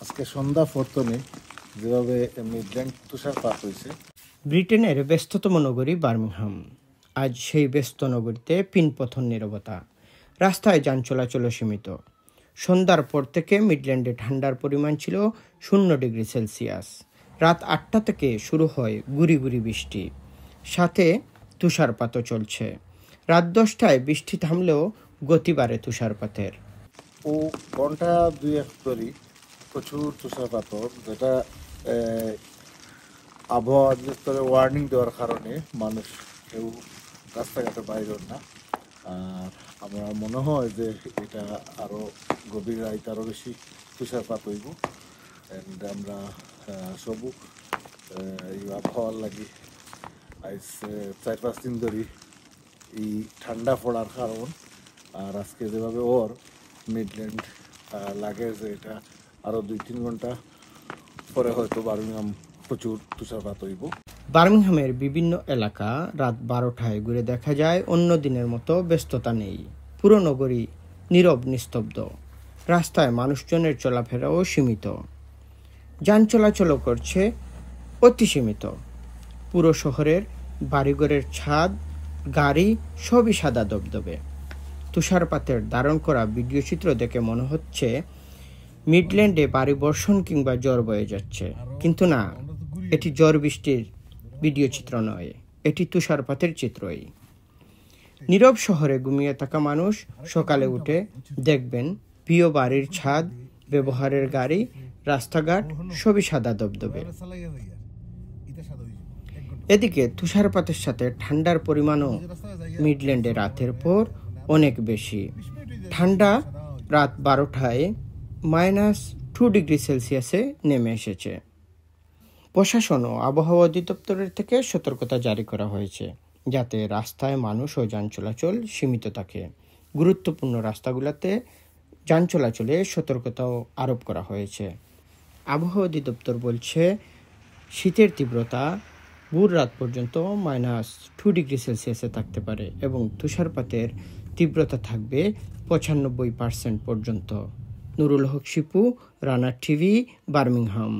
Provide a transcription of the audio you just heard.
আজকে সন্ধ্যা ফোরতনে যেভাবে মিডল্যান্ড তুষারপাত হয়েছে। ব্রিটেনের ব্যস্ততম নগরী বার্মিংহাম। আজ সেই ব্যস্ত নগরীতে পিনপথন নীরবতা, রাস্তায় যান চলাচল সীমিত। সন্ধ্যার পর থেকে মিডল্যান্ডে ঠান্ডার পরিমাণ ছিল 0°C। রাত 8টা থেকে শুরু হয় গুড়ি গুড়ি বৃষ্টি, সাথে তুষারপাতও চলছে। রাত 10টায় বৃষ্টি থামলেও গতি বাড়ে তুষারপাতের। ও ঘন্টা 2-1 ধরে প্রচুর তুষারপাত, যেটা আবহাওয়া অধিদপ্তরে ওয়ার্নিং দেওয়ার কারণে মানুষ কেউ রাস্তাঘাটে বাইরে না। আর আমার মনে হয় যে এটা আরও গভীর রাইতে আরও বেশি তুষারপাত হইব। অ্যান্ড আমরা সবু এই আবহাওয়ার লাগি আজ 4-5 দিন ধরে এই ঠান্ডা পড়ার কারণ। আর আজকে যেভাবে ওর মিডল্যান্ড লাগে যে এটা আরও 2-3 ঘন্টা পরে হয়তো বার্মিংহাম প্রচুর তুষারপাত হইব। বার্মিংহামের বিভিন্ন এলাকা রাত 12টায় ঘুরে দেখা যায় অন্য দিনের মতো ব্যস্ততা নেই। পুরো নগরী নীরব নিস্তব্ধ, রাস্তায় মানুষজনের চলাফেরাও সীমিত, যান চলাচলও করছে অতি সীমিত। পুরো শহরের বাড়িঘরের ছাদ, গাড়ি সবই সাদা দবদবে। তুষারপাতের ধারণ করা ভিডিও চিত্র দেখে মনে হচ্ছে মিডল্যান্ডে ভারী বর্ষণ কিংবা ঝড় বয়ে যাচ্ছে, কিন্তু না, এটি ঝড় বৃষ্টির ভিডিও চিত্র নয়, এটি তুষারপাতের চিত্রই। নীরব শহরে ঘুমিয়ে থাকা মানুষ সকালে উঠে দেখবেন প্রিয় বাড়ির ছাদ, ব্যবহারের গাড়ি, রাস্তাঘাট সবই সাদা দবদবে। এদিকে তুষারপাতের সাথে ঠান্ডার পরিমাণও মিডল্যান্ডে রাতের পর অনেক বেশি। ঠান্ডা রাত 12টায় -2°C নেমে এসেছে। প্রশাসন ও আবহাওয়া অধিদপ্তরের থেকে সতর্কতা জারি করা হয়েছে, যাতে রাস্তায় মানুষ ও যান চলাচল সীমিত থাকে। গুরুত্বপূর্ণ রাস্তাগুলোতে যান চলাচলে সতর্কতাও আরোপ করা হয়েছে। আবহাওয়া অধিদপ্তর বলছে শীতের তীব্রতা ভোর রাত পর্যন্ত -2°C থাকতে পারে এবং তুষারপাতের তীব্রতা থাকবে 95% পর্যন্ত। নুরুল হক শিপু, রানা টিভি, বার্মিংহাম।